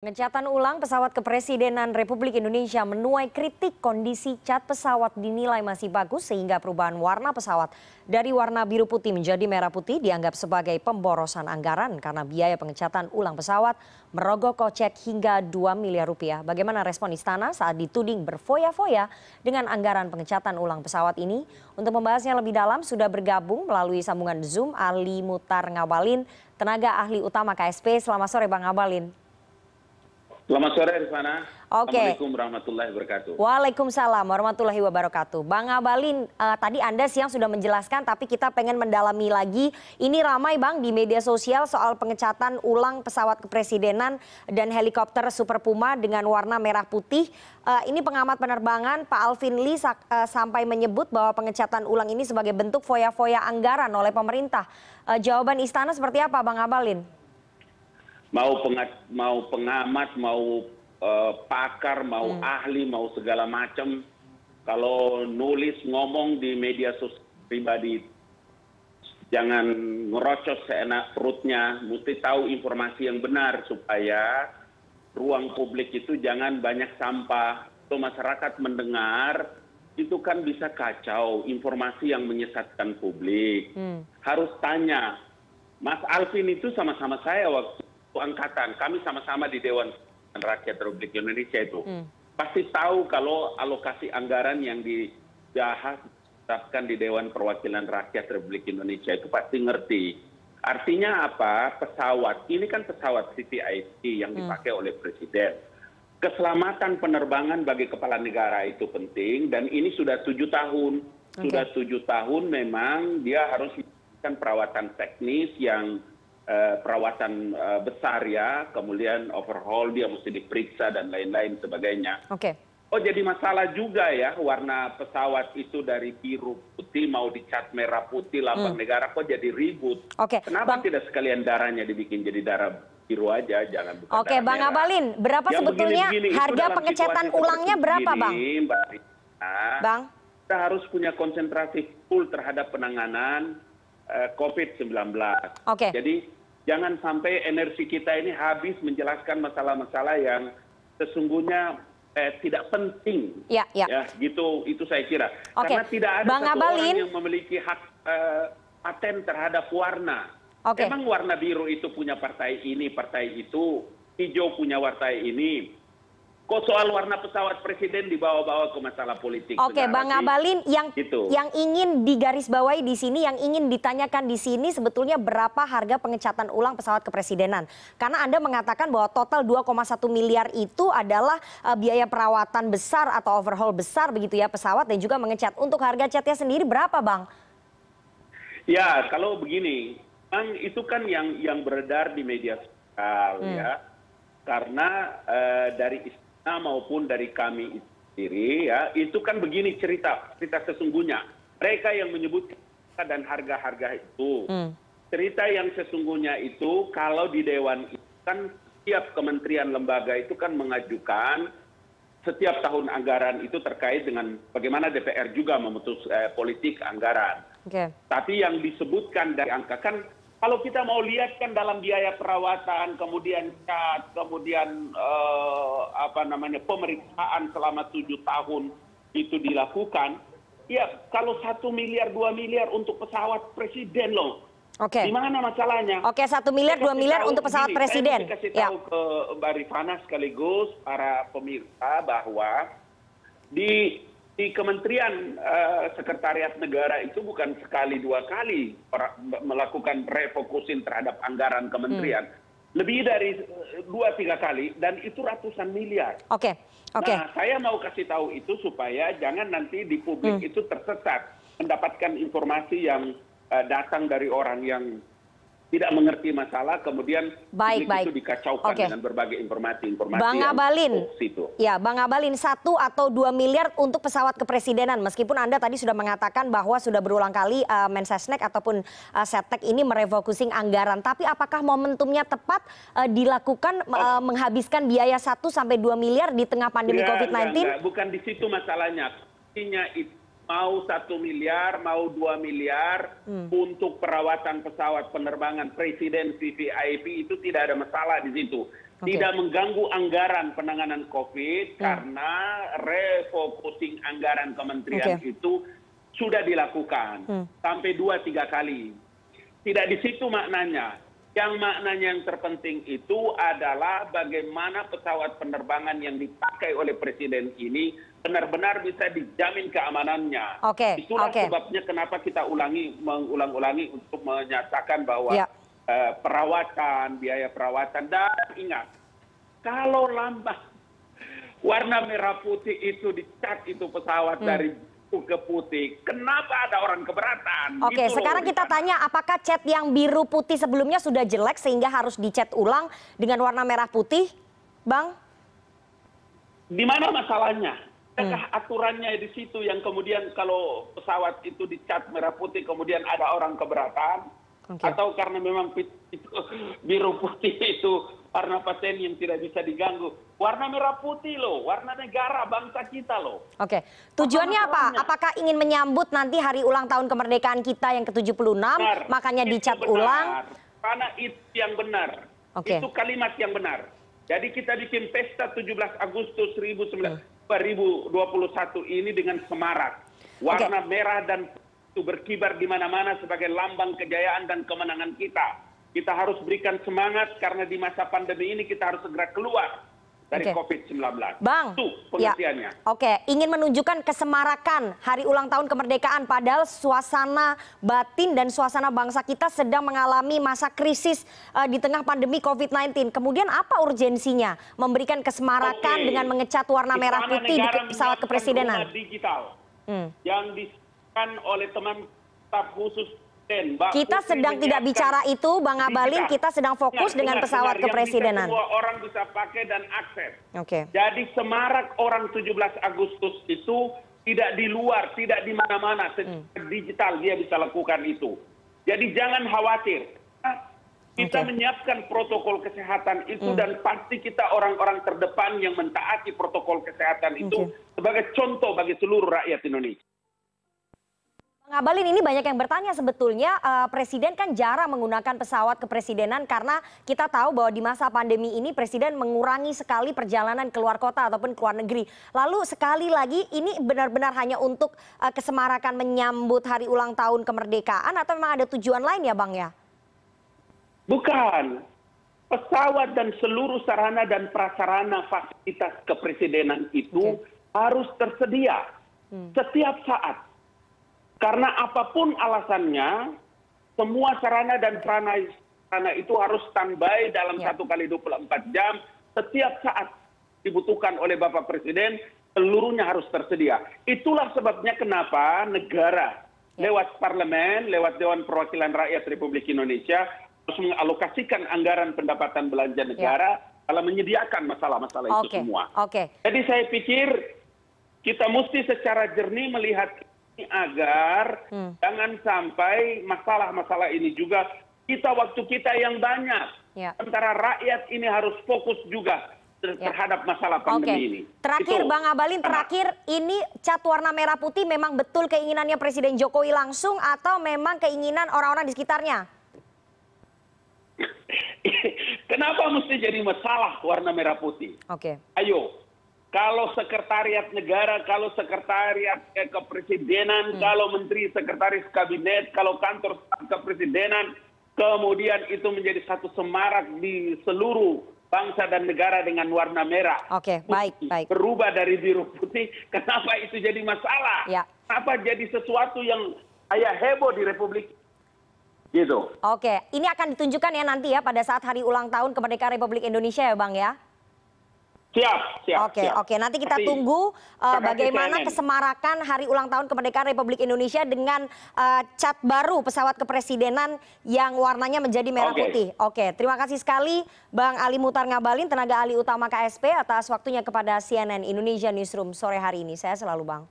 Pengecatan ulang pesawat kepresidenan Republik Indonesia menuai kritik. Kondisi cat pesawat dinilai masih bagus sehingga perubahan warna pesawat dari warna biru putih menjadi merah putih dianggap sebagai pemborosan anggaran karena biaya pengecatan ulang pesawat merogoh kocek hingga 2 miliar rupiah. Bagaimana respon istana saat dituding berfoya-foya dengan anggaran pengecatan ulang pesawat ini? Untuk membahasnya lebih dalam sudah bergabung melalui sambungan Zoom Ali Mutar Ngabalin, tenaga ahli utama KSP. Selamat sore Bang Ngabalin. Selamat sore Rifana. Oke. Assalamualaikum warahmatullahi wabarakatuh. Waalaikumsalam warahmatullahi wabarakatuh. Bang Ngabalin, tadi Anda siang sudah menjelaskan tapi kita pengen mendalami lagi. Ini ramai Bang di media sosial soal pengecatan ulang pesawat kepresidenan dan helikopter Super Puma dengan warna merah putih. Ini pengamat penerbangan Pak Alvin Lee sampai menyebut bahwa pengecatan ulang ini sebagai bentuk foya-foya anggaran oleh pemerintah. Jawaban istana seperti apa Bang Ngabalin? Mau pengamat, mau pakar, mau ahli, mau segala macam. Kalau nulis ngomong di media sosial pribadi, jangan ngerocos seenak perutnya. Mesti tahu informasi yang benar supaya ruang publik itu jangan banyak sampah. Kalau masyarakat mendengar, itu kan bisa kacau, informasi yang menyesatkan publik. Harus tanya, Mas Alvin itu sama-sama saya waktu angkatan, kami sama-sama di Dewan Rakyat Republik Indonesia itu. Pasti tahu kalau alokasi anggaran yang dibahas di Dewan Perwakilan Rakyat Republik Indonesia itu pasti ngerti. Artinya apa? Pesawat, ini kan pesawat VVIP yang dipakai oleh Presiden. Keselamatan penerbangan bagi kepala negara itu penting dan ini sudah 7 tahun. Sudah 7 tahun memang dia harus melakukan perawatan teknis yang perawatan besar ya, kemudian overhaul dia mesti diperiksa dan lain-lain sebagainya. Oh jadi masalah juga ya warna pesawat itu dari biru putih mau dicat merah putih lambang negara kok jadi ribut. Kenapa tidak sekalian darahnya dibikin jadi darah biru aja, jangan bukan darah Bang merah. Ngabalin, berapa Ya, sebetulnya harga pengecatan ulangnya berapa Bang? Bang, kita harus punya konsentrasi full terhadap penanganan COVID-19. Jadi jangan sampai energi kita ini habis menjelaskan masalah-masalah yang sesungguhnya tidak penting. Ya, gitu itu saya kira. Karena tidak ada satu orang yang memiliki hak paten terhadap warna. Memang warna biru itu punya partai ini, partai itu, hijau punya partai ini. Kok soal warna pesawat presiden dibawa-bawa ke masalah politik? Bang Ngabalin, yang ingin digarisbawahi di sini, yang ingin ditanyakan di sini sebetulnya berapa harga pengecatan ulang pesawat kepresidenan? Karena Anda mengatakan bahwa total 2,1 miliar itu adalah biaya perawatan besar atau overhaul besar begitu ya pesawat dan juga mengecat. Untuk harga catnya sendiri berapa Bang? Ya kalau begini, Bang itu kan yang beredar di media sosial ya. Karena dari maupun dari kami sendiri ya itu kan begini cerita sesungguhnya mereka yang menyebut dan harga-harga itu cerita yang sesungguhnya itu kalau di dewan itu kan setiap kementerian lembaga itu kan mengajukan setiap tahun anggaran itu terkait dengan bagaimana DPR juga memutus politik anggaran. Tapi yang disebutkan dari angka kan kalau kita mau lihat kan dalam biaya perawatan, kemudian cat, kemudian pemeriksaan selama 7 tahun itu dilakukan, ya kalau 1 miliar, 2 miliar untuk pesawat presiden loh. Di mana masalahnya? 1 miliar, 2 miliar untuk pesawat presiden. Saya kasih tahu ke Mbak Rifana sekaligus para pemirsa bahwa di Kementerian Sekretariat Negara itu bukan sekali 2 kali melakukan refokusin terhadap anggaran kementerian. Lebih dari 2-3 kali dan itu ratusan miliar. Nah saya mau kasih tahu itu supaya jangan nanti di publik itu tersesat mendapatkan informasi yang datang dari orang yang tidak mengerti masalah, kemudian itu dikacaukan dengan berbagai informasi Bang Ngabalin, Bang Ngabalin 1 atau 2 miliar untuk pesawat kepresidenan. Meskipun Anda tadi sudah mengatakan bahwa sudah berulang kali Mensesnek ataupun Setnek ini merefocusing anggaran. Tapi apakah momentumnya tepat dilakukan menghabiskan biaya 1 sampai 2 miliar di tengah pandemi COVID-19? Bukan di situ masalahnya. Artinya itu mau 1 miliar, mau 2 miliar untuk perawatan pesawat penerbangan presiden VVIP itu tidak ada masalah di situ. tidak mengganggu anggaran penanganan COVID karena refocusing anggaran kementerian itu sudah dilakukan sampai 2-3 kali. Tidak di situ maknanya. Yang maknanya yang terpenting itu adalah bagaimana pesawat penerbangan yang dipakai oleh Presiden ini benar-benar bisa dijamin keamanannya. Itulah sebabnya kenapa kita mengulang-ulangi untuk menyatakan bahwa perawatan, biaya perawatan, dan ingat, kalau lambat warna merah putih itu dicat itu pesawat dari biru ke putih, kenapa ada orang keberatan? Oke, gitu sekarang kita tanya apakah cat yang biru putih sebelumnya sudah jelek sehingga harus dicat ulang dengan warna merah putih, Bang? Di mana masalahnya? Apakah aturannya di situ yang kemudian kalau pesawat itu dicat merah putih kemudian ada orang keberatan? Atau karena memang biru putih itu warna paten yang tidak bisa diganggu. Warna merah putih loh, warna negara bangsa kita loh. Oke, tujuannya apa? Apakah ingin menyambut nanti hari ulang tahun kemerdekaan kita yang ke-76, makanya dicat ulang? Karena itu yang benar, itu kalimat yang benar. Jadi kita bikin pesta 17 Agustus 2021 ini dengan semarak. Warna merah dan itu berkibar di mana-mana sebagai lambang kejayaan dan kemenangan kita. Kita harus berikan semangat karena di masa pandemi ini kita harus segera keluar dari COVID-19. Bang, itu pengertiannya. Ingin menunjukkan kesemarakan hari ulang tahun kemerdekaan padahal suasana batin dan suasana bangsa kita sedang mengalami masa krisis di tengah pandemi COVID-19. Kemudian apa urgensinya memberikan kesemarakan dengan mengecat warna merah putih di pesawat kepresidenan? Digital yang disediakan oleh teman staf khusus kita sedang tidak bicara itu, Bang Abalin. Kita sedang fokus dengan pesawat kepresidenan. Semua orang bisa pakai dan akses. Jadi semarak orang 17 Agustus itu tidak di luar, tidak di mana-mana. Digital dia bisa lakukan itu. Jadi jangan khawatir. Kita menyiapkan protokol kesehatan itu dan pasti kita orang-orang terdepan yang mentaati protokol kesehatan itu sebagai contoh bagi seluruh rakyat Indonesia. Ngabalin, ini banyak yang bertanya sebetulnya Presiden kan jarang menggunakan pesawat kepresidenan karena kita tahu bahwa di masa pandemi ini Presiden mengurangi sekali perjalanan keluar kota ataupun ke luar negeri. Lalu sekali lagi ini benar-benar hanya untuk kesemarakan menyambut hari ulang tahun kemerdekaan atau memang ada tujuan lain ya Bang ya? Bukan. Pesawat dan seluruh sarana dan prasarana fasilitas kepresidenan itu harus tersedia setiap saat. Karena apapun alasannya, semua sarana dan prasarana itu harus standby dalam 1x24 jam. Setiap saat dibutuhkan oleh Bapak Presiden, seluruhnya harus tersedia. Itulah sebabnya kenapa negara lewat parlemen, lewat Dewan Perwakilan Rakyat Republik Indonesia harus mengalokasikan anggaran pendapatan belanja negara dalam menyediakan masalah-masalah itu semua. Jadi saya pikir kita mesti secara jernih melihat agar jangan sampai masalah-masalah ini juga waktu kita yang banyak. Sementara rakyat ini harus fokus juga terhadap masalah pandemi ini. Terakhir Bang Abalin, ini cat warna merah putih memang betul keinginannya Presiden Jokowi langsung atau memang keinginan orang-orang di sekitarnya? Kenapa mesti jadi masalah warna merah putih? Ayo. Kalau sekretariat negara, kalau sekretariat kepresidenan, kalau menteri sekretaris kabinet, kalau kantor kepresidenan, kemudian itu menjadi satu semarak di seluruh bangsa dan negara dengan warna merah. Baik. Berubah dari biru putih, kenapa itu jadi masalah? Kenapa jadi sesuatu yang heboh di Republik gitu? Ini akan ditunjukkan ya nanti ya pada saat hari ulang tahun kemerdekaan Republik Indonesia ya Bang ya? Siap. Nanti kita tunggu bagaimana kesemarakan hari ulang tahun kemerdekaan Republik Indonesia dengan cat baru pesawat kepresidenan yang warnanya menjadi merah putih. Terima kasih sekali Bang Ali Muhtar Ngabalin, tenaga ahli utama KSP atas waktunya kepada CNN Indonesia Newsroom sore hari ini. Saya selalu Bang.